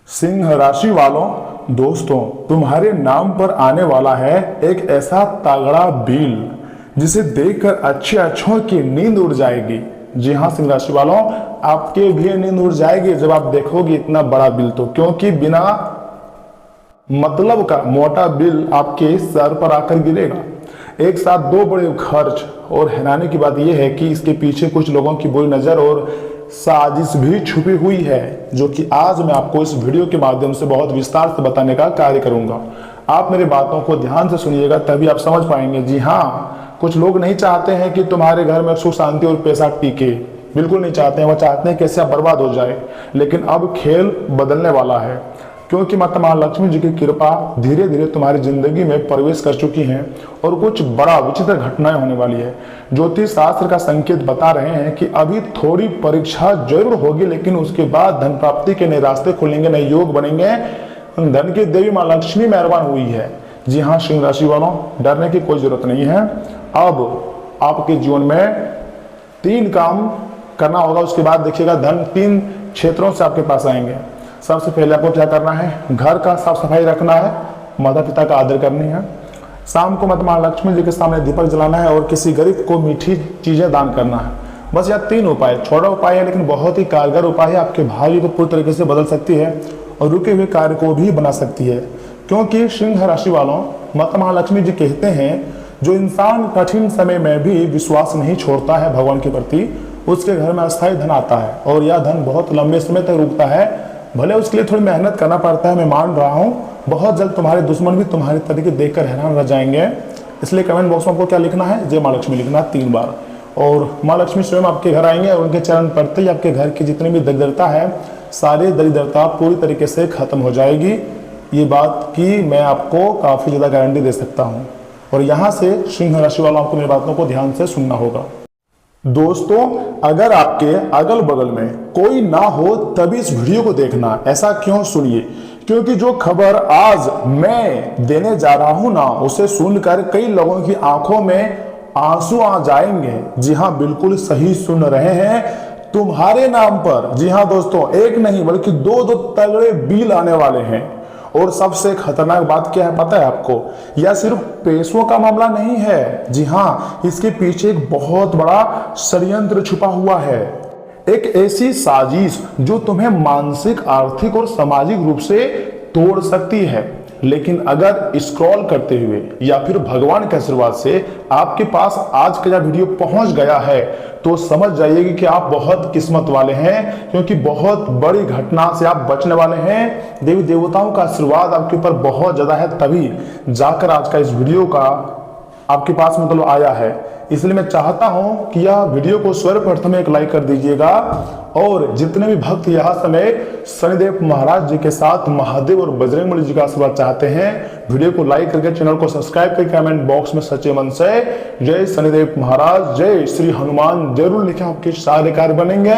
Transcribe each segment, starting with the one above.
सिंह राशि वालों, दोस्तों तुम्हारे नाम पर आने वाला है एक ऐसा तगड़ा बिल जिसे देखकर अच्छों की नींद उड़ जाएगी। जी हाँ सिंह राशि वालों, आपके भी नींद उड़ जाएगी जब आप देखोगे इतना बड़ा बिल। तो क्योंकि बिना मतलब का मोटा बिल आपके सर पर आकर गिरेगा। एक साथ दो बड़े खर्च, और हैरानी की बात यह है कि इसके पीछे कुछ लोगों की बुरी नजर और साजिश भी छुपी हुई है, जो कि आज मैं आपको इस वीडियो के माध्यम से बहुत विस्तार से बताने का कार्य करूंगा। आप मेरी बातों को ध्यान से सुनिएगा, तभी आप समझ पाएंगे। जी हाँ, कुछ लोग नहीं चाहते हैं कि तुम्हारे घर में सुख शांति और पैसा टिके, बिल्कुल नहीं चाहते हैं। वो चाहते हैं कैसे आप बर्बाद हो जाए। लेकिन अब खेल बदलने वाला है, क्योंकि माता महालक्ष्मी जी की कृपा धीरे धीरे तुम्हारी जिंदगी में प्रवेश कर चुकी है और कुछ बड़ा विचित्र घटनाएं होने वाली है। ज्योतिष शास्त्र का संकेत बता रहे हैं कि अभी थोड़ी परीक्षा जरूर होगी, लेकिन उसके बाद धन प्राप्ति के नए रास्ते खुलेंगे, नए योग बनेंगे। धन की देवी माँ लक्ष्मी मेहरबान हुई है। जी हाँ सिंह राशि वालों, डरने की कोई जरूरत नहीं है। अब आपके जीवन में 3 काम करना होगा, उसके बाद देखिएगा धन 3 क्षेत्रों से आपके पास आएंगे। सबसे पहले आपको क्या करना है, घर का साफ सफाई रखना है, माता पिता का आदर करनी है, शाम को माता महालक्ष्मी जी के सामने दीपक जलाना है और किसी गरीब को मीठी चीजें दान करना है। बस यह 3 उपाय, छोटा उपाय है लेकिन बहुत ही कारगर उपाय है। आपके भाग्य को पूरी तरीके से बदल सकती है और रुके हुए कार्य को भी बना सकती है। क्योंकि सिंह राशि वालों, माता महालक्ष्मी जी कहते हैं जो इंसान कठिन समय में भी विश्वास नहीं छोड़ता है भगवान के प्रति, उसके घर में अस्थायी धन आता है और यह धन बहुत लंबे समय तक रुकता है। भले उसके लिए थोड़ी मेहनत करना पड़ता है, मैं मान रहा हूँ। बहुत जल्द तुम्हारे दुश्मन भी तुम्हारे तरीके देखकर हैरान रह जाएंगे। इसलिए कमेंट बॉक्स में आपको क्या लिखना है, जय माँ लक्ष्मी लिखना 3 बार। और माँ लक्ष्मी स्वयं आपके घर आएंगे और उनके चरण पड़ते ही आपके घर की जितनी भी दरिद्रता है, सारी दरिद्रता पूरी तरीके से खत्म हो जाएगी। ये बात की मैं आपको काफी ज्यादा गारंटी दे सकता हूँ। और यहाँ से सिंह राशि वालों, आपको मेरी बातों को ध्यान से सुनना होगा। दोस्तों, अगर आपके अगल बगल में कोई ना हो तभी इस वीडियो को देखना। ऐसा क्यों, सुनिए। क्योंकि जो खबर आज मैं देने जा रहा हूं ना, उसे सुनकर कई लोगों की आंखों में आंसू आ जाएंगे। जी हां, बिल्कुल सही सुन रहे हैं, तुम्हारे नाम पर। जी हां दोस्तों, एक नहीं बल्कि 2 तगड़े बिल आने वाले हैं। और सबसे खतरनाक बात क्या है पता है आपको, यह सिर्फ पैसों का मामला नहीं है। जी हाँ, इसके पीछे एक बहुत बड़ा षड्यंत्र छुपा हुआ है। एक ऐसी साजिश जो तुम्हें मानसिक, आर्थिक और सामाजिक रूप से तोड़ सकती है। लेकिन अगर स्क्रॉल करते हुए या फिर भगवान के आशीर्वाद से आपके पास आज का यह वीडियो पहुंच गया है, तो समझ जाइएगा कि आप बहुत किस्मत वाले हैं, क्योंकि बहुत बड़ी घटना से आप बचने वाले हैं। देवी देवताओं का आशीर्वाद आपके ऊपर बहुत ज्यादा है, तभी जाकर आज का इस वीडियो का आपके पास मतलब आया है। इसलिए मैं चाहता हूं कि यह वीडियो को सर्वप्रथम एक लाइक कर दीजिएगा। और जितने भी भक्त यहाँ समय शनिदेव महाराज जी के साथ महादेव और बजरंगबली जी का आशीर्वाद चाहते हैं, वीडियो को लाइक करके चैनल को सब्सक्राइब करके कमेंट बॉक्स में सच्चे मन से जय शनिदेव महाराज, जय श्री हनुमान जरूर लिखें, आपके सारे कार्य बनेंगे।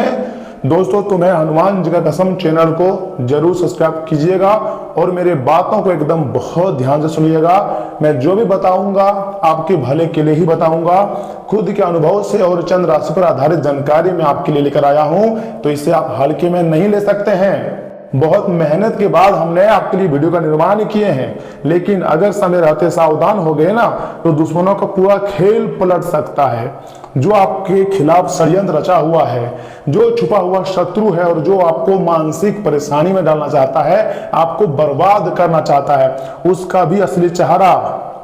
दोस्तों, तुम्हें हनुमान जी का कसम चैनल को जरूर सब्सक्राइब कीजिएगा और मेरे बातों को एकदम बहुत ध्यान से सुनिएगा। मैं जो भी बताऊंगा आपके भले के लिए ही बताऊंगा। खुद के अनुभव से और चंद्र राशि पर आधारित जानकारी मैं आपके लिए लेकर आया हूं, तो इसे आप हल्के में नहीं ले सकते हैं। बहुत मेहनत के बाद हमने आपके लिए वीडियो का निर्माण किए हैं, लेकिन अगर समय रहते सावधान हो गए ना, तो दुश्मनों का पूरा खेल पलट सकता है। जो आपके खिलाफ षड्यंत्र रचा हुआ है, जो छुपा हुआ शत्रु है और जो आपको मानसिक परेशानी में डालना चाहता है, आपको बर्बाद करना चाहता है, उसका भी असली चेहरा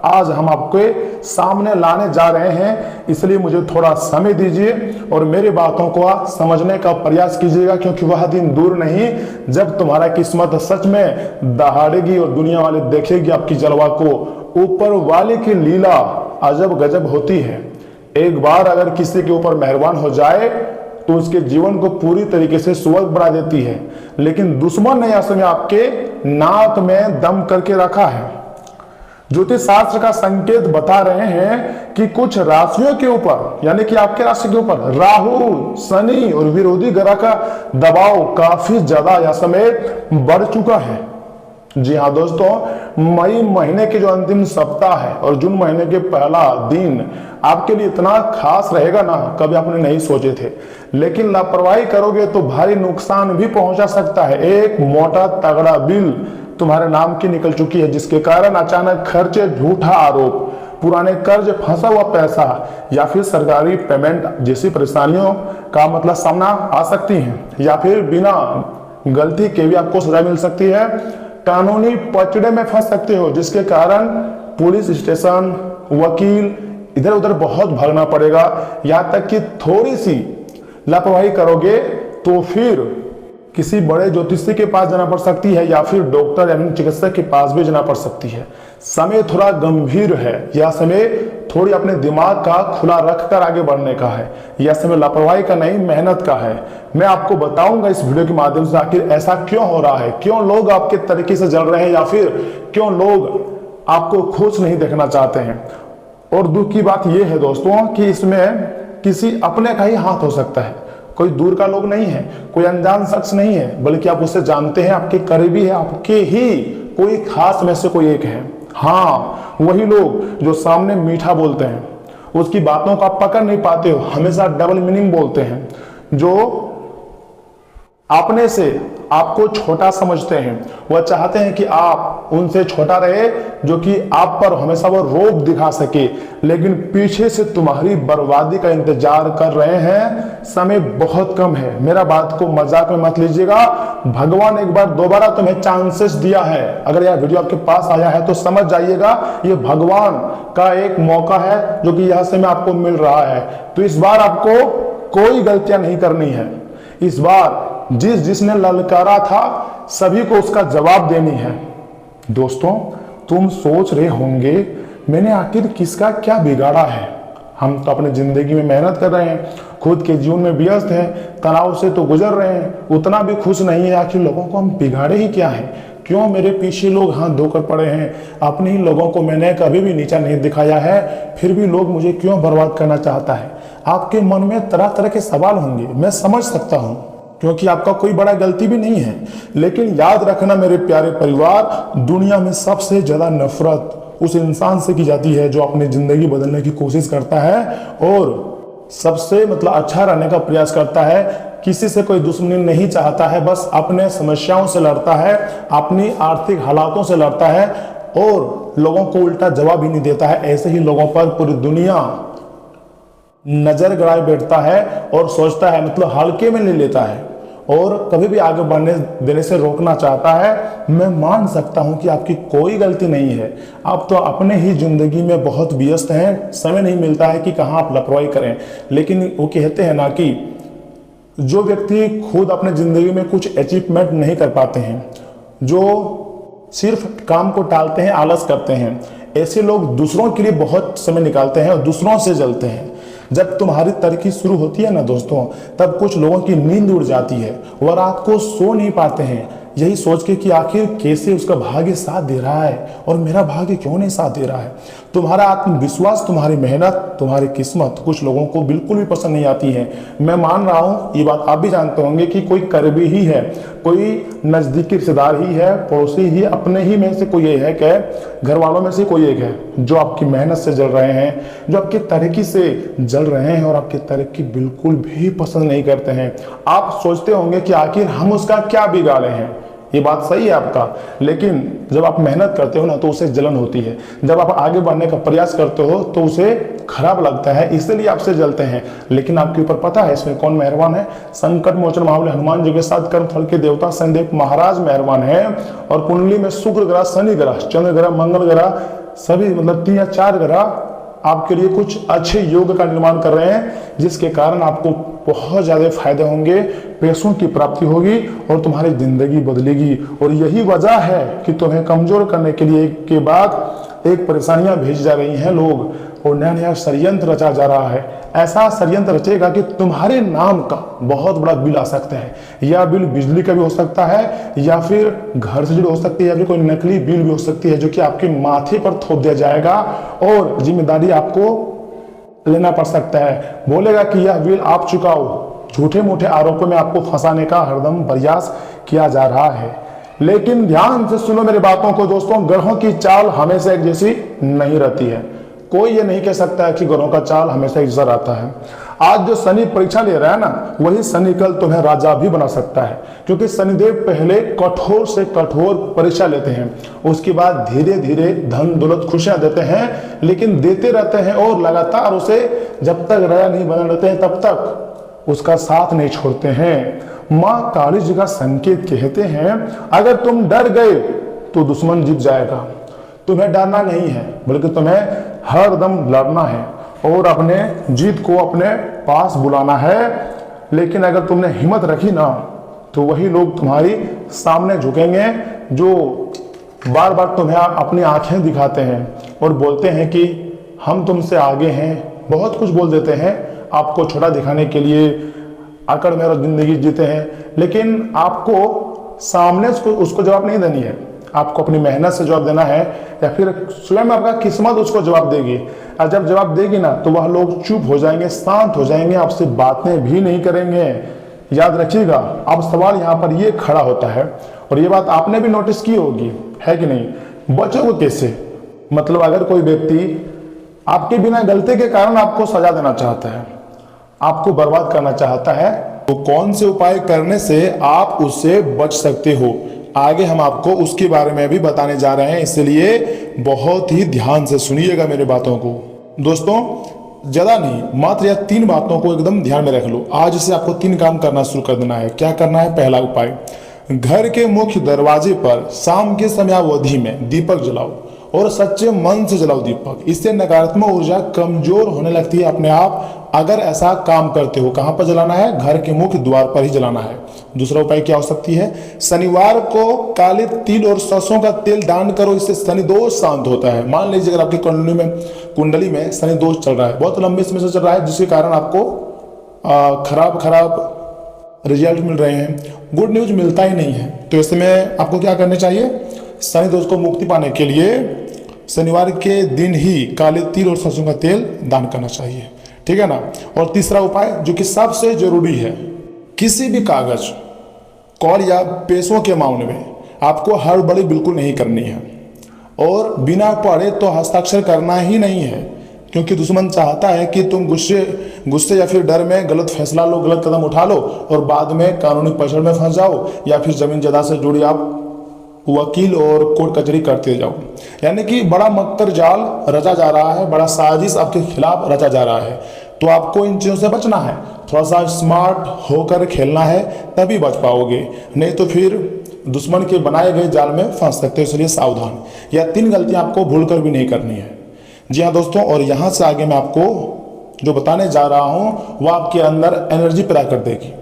आज हम आपके सामने लाने जा रहे हैं। इसलिए मुझे थोड़ा समय दीजिए और मेरी बातों को समझने का प्रयास कीजिएगा, क्योंकि वह दिन दूर नहीं जब तुम्हारा किस्मत सच में दहाड़ेगी और दुनिया वाले देखेगी आपकी जलवा को। ऊपर वाले की लीला अजब गजब होती है। एक बार अगर किसी के ऊपर मेहरबान हो जाए तो उसके जीवन को पूरी तरीके से स्वर्ग बना देती है। लेकिन दुश्मन ने असली में आपके नाक में दम करके रखा है। ज्योतिष शास्त्र का संकेत बता रहे हैं कि कुछ राशियों के ऊपर, यानी कि आपके राशि के ऊपर राहु, शनि और विरोधी ग्रह का दबाव काफी ज्यादा यह समय बढ़ चुका है। जी हाँ दोस्तों, मई महीने के जो अंतिम सप्ताह है और जून महीने के पहला दिन आपके लिए इतना खास रहेगा ना, कभी आपने नहीं सोचे थे। लेकिन लापरवाही करोगे तो भारी नुकसान भी पहुंचा सकता है। एक मोटा तगड़ा बिल तुम्हारे नाम की निकल चुकी है, जिसके कारण अचानक खर्चे, झूठा आरोप, पुराने कर्ज, फंसा हुआ पैसा या फिर सरकारी पेमेंट जैसी परेशानियों का मतलब सामना आ सकती है, या फिर बिना गलती के भी आपको सजा मिल सकती है। कानूनी पचड़े में फंस सकते हो, जिसके कारण पुलिस स्टेशन, वकील, इधर उधर बहुत भागना पड़ेगा। यहाँ तक कि थोड़ी सी लापरवाही करोगे तो फिर किसी बड़े ज्योतिषी के पास जाना पड़ सकती है, या फिर डॉक्टर या चिकित्सक के पास भी जाना पड़ सकती है। समय थोड़ा गंभीर है, यह समय थोड़ी अपने दिमाग का खुला रखकर आगे बढ़ने का है। यह समय लापरवाही का नहीं, मेहनत का है। मैं आपको बताऊंगा इस वीडियो के माध्यम से आखिर ऐसा क्यों हो रहा है, क्यों लोग आपके तरीके से जल रहे हैं, या फिर क्यों लोग आपको खुश नहीं देखना चाहते हैं। और दुख की बात यह है दोस्तों कि इसमें किसी अपने का ही हाथ हो सकता है, कोई दूर का लोग नहीं है, कोई अनजान शख्स नहीं है, बल्कि आप उसे जानते हैं, आपके करीबी है, आपके ही कोई खास में से कोई एक है। हाँ, वही लोग जो सामने मीठा बोलते हैं, उसकी बातों को आप पकड़ नहीं पाते हो, हमेशा डबल मीनिंग बोलते हैं, जो अपने से आपको छोटा समझते हैं। वह चाहते हैं कि आप उनसे छोटा रहे, जो कि आप पर हमेशा वो रोब दिखा सके, लेकिन पीछे से तुम्हारी बर्बादी का इंतजार कर रहे हैं। समय बहुत कम है, मेरा बात को मजाक में मत लीजिएगा। भगवान एक बार दोबारा तुम्हें चांसेस दिया है। अगर यह वीडियो आपके पास आया है तो समझ जाइएगा, ये भगवान का एक मौका है जो कि यह समय आपको मिल रहा है। तो इस बार आपको कोई गलतियां नहीं करनी है। इस बार जिसने ललकारा था सभी को उसका जवाब देनी है। दोस्तों, तुम सोच रहे होंगे मैंने आखिर किसका क्या बिगाड़ा है। हम तो अपनी जिंदगी में मेहनत कर रहे हैं, खुद के जीवन में व्यस्त हैं, तनाव से तो गुजर रहे हैं, उतना भी खुश नहीं है। आखिर लोगों को हम बिगाड़े ही क्या है? क्यों मेरे पीछे लोग हाथ धोकर पड़े हैं? अपने ही लोगों को मैंने कभी भी नीचा नहीं दिखाया है, फिर भी लोग मुझे क्यों बर्बाद करना चाहता है? आपके मन में तरह तरह के सवाल होंगे, मैं समझ सकता हूं, क्योंकि आपका कोई बड़ा गलती भी नहीं है। लेकिन याद रखना मेरे प्यारे परिवार, दुनिया में सबसे ज्यादा नफरत उस इंसान से की जाती है जो अपनी जिंदगी बदलने की कोशिश करता है और सबसे अच्छा रहने का प्रयास करता है। किसी से कोई दुश्मनी नहीं चाहता है, बस अपने समस्याओं से लड़ता है, अपनी आर्थिक हालातों से लड़ता है और लोगों को उल्टा जवाब ही नहीं देता है। ऐसे ही लोगों पर पूरी दुनिया नजर गड़ाए बैठता है और सोचता है, हल्के में ले लेता है और कभी भी आगे बढ़ने देने से रोकना चाहता है। मैं मान सकता हूं कि आपकी कोई गलती नहीं है, आप तो अपने ही जिंदगी में बहुत व्यस्त हैं, समय नहीं मिलता है कि कहां आप लापरवाही करें। लेकिन वो कहते हैं ना कि जो व्यक्ति खुद अपने जिंदगी में कुछ अचीवमेंट नहीं कर पाते हैं, जो सिर्फ काम को टालते हैं, आलस करते हैं, ऐसे लोग दूसरों के लिए बहुत समय निकालते हैं और दूसरों से जलते हैं। जब तुम्हारी तरक्की शुरू होती है ना दोस्तों, तब कुछ लोगों की नींद उड़ जाती है, वह रात को सो नहीं पाते हैं, यही सोच के कि आखिर कैसे उसका भाग्य साथ दे रहा है और मेरा भाग्य क्यों नहीं साथ दे रहा है। तुम्हारा आत्मविश्वास, तुम्हारी मेहनत, तुम्हारी किस्मत कुछ लोगों को बिल्कुल भी पसंद नहीं आती है। मैं मान रहा हूं, ये बात आप भी जानते होंगे कि कोई करीबी ही है, कोई नजदीकी रिश्तेदार ही है, पड़ोसी ही, अपने ही में से कोई एक है, घर वालों में से कोई एक है जो आपकी मेहनत से जल रहे हैं, जो आपकी तरक्की से जल रहे हैं और आपकी तरक्की बिल्कुल भी पसंद नहीं करते हैं। आप सोचते होंगे कि आखिर हम उसका क्या बिगाड़े हैं। ये बात सही है आपका, लेकिन जब आप मेहनत करते हो ना तो उसे जलन होती है। जब आप आगे बढ़ने का प्रयास करते हो तो उसे खराब लगता है, इसलिए आपसे जलते हैं। लेकिन आपके ऊपर पता है इसमें कौन मेहरबान है? संकट मोचन महाबली हनुमान जी के साथ कर्म फल के देवता शनिदेव महाराज मेहरबान है। और कुंडली में शुक्र ग्रह, शनि ग्रह, चंद्र ग्रह, मंगल ग्रह, सभी 3 या 4 ग्रह आपके लिए कुछ अच्छे योग का निर्माण कर रहे हैं, जिसके कारण आपको बहुत ज्यादा फायदे होंगे, पैसों की प्राप्ति होगी और तुम्हारी जिंदगी बदलेगी। और यही वजह है कि तुम्हें कमजोर करने के लिए एक के बाद एक परेशानियां भेजी जा रही हैं लोग, और नया नया षड्यंत्र रचा जा रहा है। ऐसा षड्यंत्र रचेगा कि तुम्हारे नाम का बहुत बड़ा बिल आ सकता है। यह बिल बिजली का भी हो सकता है, या फिर घर से जुड़ी हो सकती है, या फिर कोई नकली बिल भी हो सकती है जो कि आपके माथे पर थोप दिया जाएगा और जिम्मेदारी आपको लेना पड़ सकता है। बोलेगा कि यह बिल आप चुकाओ। झूठे मूठे आरोपों में आपको फंसाने का हरदम प्रयास किया जा रहा है। लेकिन ध्यान से सुनो मेरी बातों को दोस्तों, ग्रहों की चाल हमेशा एक जैसी नहीं रहती है। कोई ये नहीं कह सकता है कि ग्रहों का चाल हमेशा एक जैसा रहता है। आज जो शनि परीक्षा ले रहा है ना, वही शनि कल तुम्हें राजा भी बना सकता है, क्योंकि शनिदेव पहले कठोर से कठोर परीक्षा लेते हैं, उसके बाद धीरे धीरे धन दौलत खुशियां देते हैं, लेकिन देते रहते हैं और लगातार उसे जब तक राजा नहीं बना रहते हैं तब तक उसका साथ नहीं छोड़ते हैं। माँ काली जी का संकेत कहते हैं, अगर तुम डर गए तो दुश्मन जीत जाएगा। तुम्हें डरना नहीं है, बल्कि तुम्हें हर दम लड़ना है और अपने जीत को अपने पास बुलाना है। लेकिन अगर तुमने हिम्मत रखी ना, तो वही लोग तुम्हारी सामने झुकेंगे जो बार बार तुम्हें अपनी आंखें दिखाते हैं और बोलते हैं कि हम तुमसे आगे हैं, बहुत कुछ बोल देते हैं आपको छोटा दिखाने के लिए, अकड़ मेरा जिंदगी जीते हैं। लेकिन आपको सामने उसको जवाब नहीं देनी है, आपको अपनी मेहनत से जवाब देना है, या फिर स्वयं आपका किस्मत उसको जवाब देगी। और जब जवाब देगी ना, तो वह लोग चुप हो जाएंगे, शांत हो जाएंगे, आपसे बातें भी नहीं करेंगे। याद रखिएगा, अब सवाल यहाँ पर ये खड़ा होता है, और ये बात आपने भी नोटिस की होगी, है कि नहीं? बचोगे कैसे? मतलब अगर कोई व्यक्ति आपके बिना गलती के कारण आपको सजा देना चाहता है, आपको बर्बाद करना चाहता है, तो कौन से उपाय करने से आप उससे बच सकते हो, आगे हम आपको उसके बारे में भी बताने जा रहे हैं, इसलिए बहुत ही ध्यान से सुनिएगा मेरे बातों को। दोस्तों ज्यादा नहीं, मात्र यह 3 बातों को एकदम ध्यान में रख लो। आज से आपको 3 काम करना शुरू कर देना है। क्या करना है? पहला उपाय, घर के मुख्य दरवाजे पर शाम के समयावधि में दीपक जलाओ और सच्चे मन से जलाओ दीपक। इससे नकारात्मक ऊर्जा कमजोर होने लगती है अपने आप, अगर ऐसा काम करते हो। कहां पर जलाना है? घर के मुख्य द्वार पर ही जलाना है। दूसरा उपाय क्या हो सकती है? शनिवार को काले तिल और सरसों का तेल दान करो, इससे शनि दोष शांत होता है। मान लीजिए अगर आपकी कुंडली में शनि दोष चल रहा है, बहुत लंबे समय से चल रहा है, जिसके कारण आपको खराब रिजल्ट मिल रहे हैं, गुड न्यूज मिलता ही नहीं है, तो ऐसे में आपको क्या करना चाहिए? शनि दोष को मुक्ति पाने के लिए शनिवार के दिन ही काले तिल और सरसों का तेल दान करना चाहिए, ठीक है ना। और तीसरा उपाय जो कि सबसे जरूरी है, किसी भी कागज, कॉल या पैसों के मामले में आपको हड़बड़ी बिल्कुल नहीं करनी है, और बिना पढ़े तो हस्ताक्षर करना ही नहीं है, क्योंकि दुश्मन चाहता है कि तुम गुस्से या फिर डर में गलत फैसला लो, गलत कदम उठा लो और बाद में कानूनी पछड़ में फंस जाओ, या फिर जमीन जायदाद से जुड़ी आप वकील और कोर्ट कचहरी करते जाओ। यानी कि बड़ा मक्कर जाल रचा जा रहा है, बड़ा साजिश आपके खिलाफ रचा जा रहा है। तो आपको इन चीज़ों से बचना है, थोड़ा सा स्मार्ट होकर खेलना है, तभी बच पाओगे, नहीं तो फिर दुश्मन के बनाए गए जाल में फंस सकते हो। इसलिए सावधान। यह 3 गलतियां आपको भूलकर भी नहीं करनी है। जी हाँ दोस्तों, और यहाँ से आगे मैं आपको जो बताने जा रहा हूँ वह आपके अंदर एनर्जी पैदा कर देगी।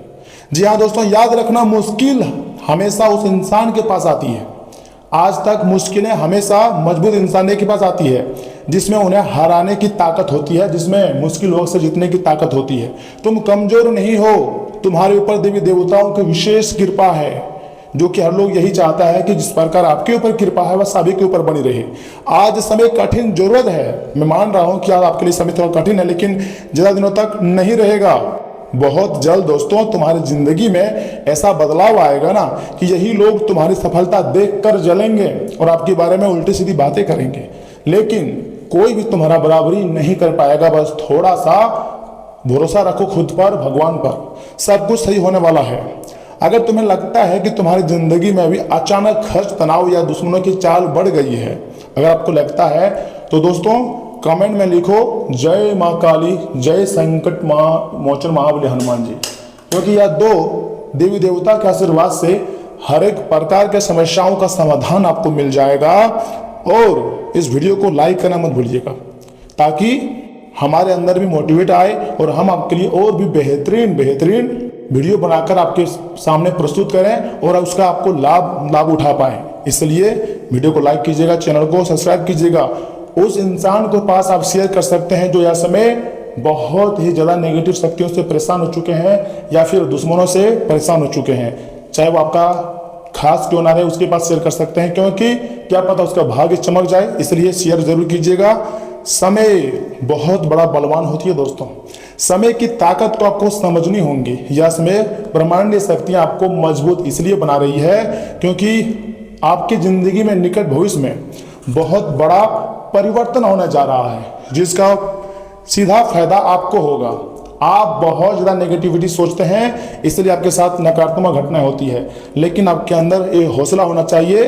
जी हाँ दोस्तों, याद रखना, मुश्किल हमेशा उस इंसान के पास आती है। आज तक मुश्किलें हमेशा मजबूत इंसान के पास आती है, जिसमें उन्हें हराने की ताकत होती है, जिसमें मुश्किल वक्त से जीतने की ताकत होती है। तुम कमजोर नहीं हो, तुम्हारे ऊपर देवी देवताओं की विशेष कृपा है, जो कि हर लोग यही चाहता है कि जिस प्रकार आपके ऊपर कृपा है वह सभी के ऊपर बनी रहे। आज समय कठिन जरूरत है, मैं मान रहा हूं कि आज आपके लिए समय थोड़ा कठिन है, लेकिन ज्यादा दिनों तक नहीं रहेगा। बहुत जल्द दोस्तों तुम्हारी जिंदगी में ऐसा बदलाव आएगा ना कि यही लोग तुम्हारी सफलता देखकर जलेंगे और आपके बारे में उल्टी सीधी बातें करेंगे, लेकिन कोई भी तुम्हारा बराबरी नहीं कर पाएगा। बस थोड़ा सा भरोसा रखो खुद पर, भगवान पर, सब कुछ सही होने वाला है। अगर तुम्हें लगता है कि तुम्हारी जिंदगी में अभी अचानक खर्च, तनाव या दुश्मनों की चाल बढ़ गई है, अगर आपको लगता है तो दोस्तों कमेंट में लिखो जय माँ काली, जय संकट मोचन महाबली हनुमान जी, क्योंकि यह 2 देवी देवता के आशीर्वाद से हर एक प्रकार के समस्याओं का समाधान आपको मिल जाएगा। और इस वीडियो को लाइक करना मत भूलिएगा, ताकि हमारे अंदर भी मोटिवेट आए और हम आपके लिए और भी बेहतरीन वीडियो बनाकर आपके सामने प्रस्तुत करें और उसका आपको लाभ उठा पाए। इसलिए वीडियो को लाइक कीजिएगा, चैनल को सब्सक्राइब कीजिएगा। उस इंसान को पास आप शेयर कर सकते हैं जो यह समय बहुत ही ज़्यादा नेगेटिव शक्तियों से परेशान हो चुके हैं या फिर दुश्मनों से परेशान हो चुके हैं, चाहे वो आपका खास क्यों ना रहे, उसके पास शेयर कर सकते हैं, क्योंकि क्या पता उसका भाग्य चमक जाए। इसलिए शेयर जरूर कीजिएगा। समय बहुत बड़ा बलवान होती है दोस्तों। समय की ताकत को आपको समझनी होगी। यह समय ब्रह्मांडीय शक्तियां आपको मजबूत इसलिए बना रही है क्योंकि आपकी जिंदगी में निकट भविष्य में बहुत बड़ा परिवर्तन होने जा रहा है, जिसका सीधा फायदा आपको होगा। आप बहुत ज़्यादा नेगेटिविटी सोचते हैं, इसलिए आपके साथ नकारात्मक घटनाएं होती है, लेकिन आपके अंदर ये हौसला होना चाहिए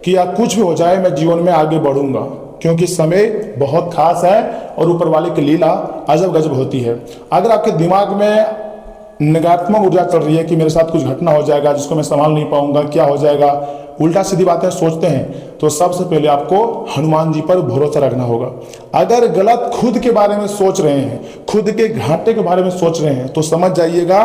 कि या कुछ भी हो जाए मैं जीवन में आगे बढ़ूंगा, क्योंकि समय बहुत खास है और ऊपर वाले की लीला अजब गजब होती है। अगर आपके दिमाग में नकारात्मक ऊर्जा चल रही है कि मेरे साथ कुछ घटना हो जाएगा जिसको मैं संभाल नहीं पाऊंगा, क्या हो जाएगा, उल्टा सीधी बातें सोचते हैं, तो सबसे पहले आपको हनुमान जी पर भरोसा रखना होगा। अगर गलत खुद के बारे में सोच रहे हैं, खुद के घाटे के बारे में सोच रहे हैं, तो समझ जाइएगा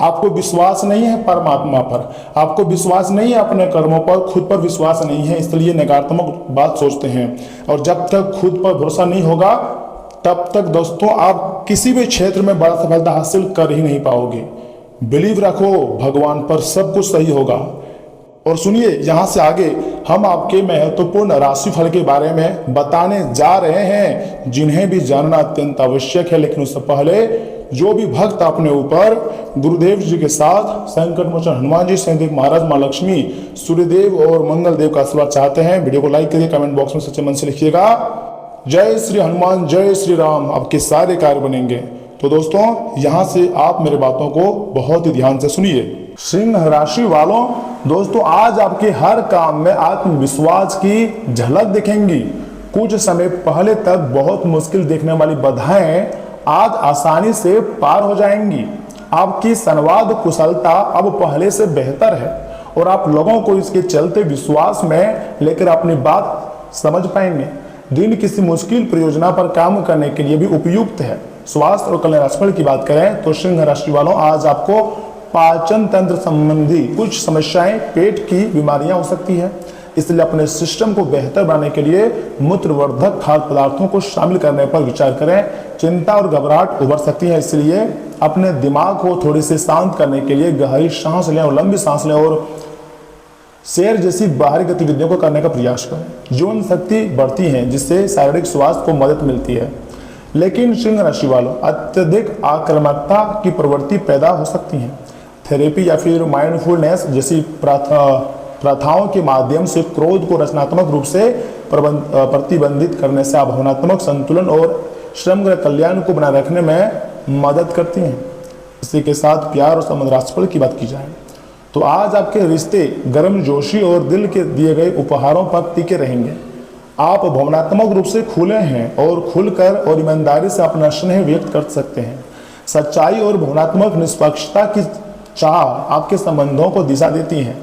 आपको विश्वास नहीं है परमात्मा पर, आपको विश्वास नहीं है अपने कर्मों पर, खुद पर विश्वास नहीं है, इसलिए नकारात्मक बात सोचते हैं। और जब तक खुद पर भरोसा नहीं होगा तब तक दोस्तों आप किसी भी क्षेत्र में बड़ा सफलता हासिल कर ही नहीं पाओगे। बिलीव रखो भगवान पर, सब कुछ सही होगा। और सुनिए, यहाँ से आगे हम आपके महत्वपूर्ण राशिफल के बारे में बताने जा रहे हैं, जिन्हें भी जानना अत्यंत आवश्यक है। लेकिन उससे पहले जो भी भक्त अपने ऊपर गुरुदेव जी के साथ संकट मोचन हनुमान जी, शनिदेव महाराज, माँ लक्ष्मी, सूर्यदेव और मंगल देव का आशीर्वाद चाहते हैं, वीडियो को लाइक करिए, कमेंट बॉक्स में सच्चे मन से लिखिएगा जय श्री हनुमान, जय श्री राम, आपके सारे कार्य बनेंगे। तो दोस्तों, यहाँ से आप मेरे बातों को बहुत ही ध्यान से सुनिए। सिंह राशि वालों, दोस्तों आज आपके हर काम में आत्मविश्वास की झलक दिखेंगी। कुछ समय पहले तक बहुत मुश्किल देखने वाली बाधाएं आज आसानी से पार हो जाएंगी। आपकी संवाद कुशलता अब पहले से बेहतर है और आप लोगों को इसके चलते विश्वास में लेकर अपनी बात समझ पाएंगे। दिन किसी मुश्किल परियोजना पर काम करने के लिए भी उपयुक्त है। स्वास्थ्य और कल्याण राशिफल की बात करें तो सिंह राशि वालों आज आपको पाचन तंत्र संबंधी कुछ समस्याएं, पेट की बीमारियां हो सकती है, इसलिए अपने सिस्टम को बेहतर बनाने के लिए मूत्रवर्धक खाद्य पदार्थों को शामिल करने पर विचार करें। चिंता और घबराहट उभर सकती है, इसलिए अपने दिमाग को थोड़ी सी शांत करने के लिए गहरी सांस लें और लंबी सांस लें और सैर जैसी बाहरी गतिविधियों को करने का प्रयास करें। जीवन शक्ति बढ़ती है, जिससे शारीरिक स्वास्थ्य को मदद मिलती है। लेकिन सिंह राशि वालों अत्यधिक आक्रामकता की प्रवृत्ति पैदा हो सकती है। थेरेपी या फिर माइंडफुलनेस जैसी प्रथाओं के माध्यम से क्रोध को रचनात्मक रूप से प्रतिबंधित करने से भावनात्मक संतुलन और समग्र कल्याण को बनाए रखने में मदद करती हैं। इसी के साथ प्यार और संबंध राशिफल की बात की जाए तो आज आपके रिश्ते गर्मजोशी और दिल के दिए गए उपहारों पर टिके रहेंगे। आप भावनात्मक रूप से खुले हैं और खुलकर और ईमानदारी से अपना स्नेह व्यक्त कर सकते हैं। सच्चाई और भावनात्मक निष्पक्षता की चाह आपके संबंधों को दिशा देती है,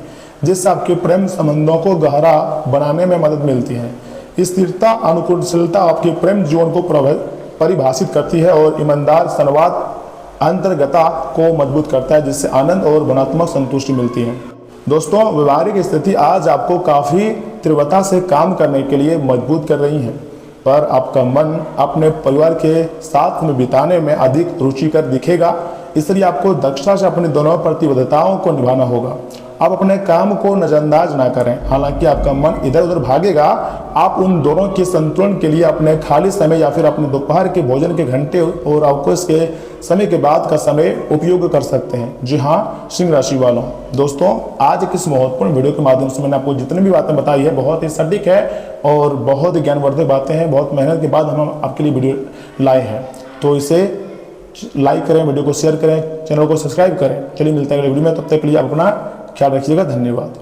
जिससे आपके प्रेम संबंधों को गहरा बनाने में मदद मिलती है। स्थिरता अनुकूलशीलता आपके प्रेम जीवन को परिभाषित करती है और ईमानदार संवाद अंतर्गता को मजबूत करता है, जिससे आनंद और भावनात्मक संतुष्टि मिलती है। दोस्तों, व्यवहारिक स्थिति आज आपको काफ़ी तीव्रता से काम करने के लिए मजबूत कर रही है, पर आपका मन अपने परिवार के साथ में बिताने में अधिक रुचिकर दिखेगा, इसलिए आपको दक्षता से अपनी दोनों प्रतिबद्धताओं को निभाना होगा। आप अपने काम को नजरअंदाज ना करें, हालांकि आपका मन इधर उधर भागेगा। आप उन दोनों के संतुलन के लिए अपने खाली समय या फिर अपने दोपहर के भोजन के घंटे और अवकाश के समय के बाद का समय उपयोग कर सकते हैं। जी हाँ सिंह राशि वालों, दोस्तों आज की इस महत्वपूर्ण वीडियो के माध्यम से मैंने आपको जितनी भी बातें बताई है बहुत ही सटीक है और बहुत ही ज्ञानवर्धक बातें हैं। बहुत मेहनत के बाद हम आपके लिए वीडियो लाए हैं, तो इसे लाइक करें, वीडियो को शेयर करें, चैनल को सब्सक्राइब करें। चलिए मिलते हैं अगले वीडियो में, तब तक के लिए आप अपना ख्याल रखिएगा। धन्यवाद।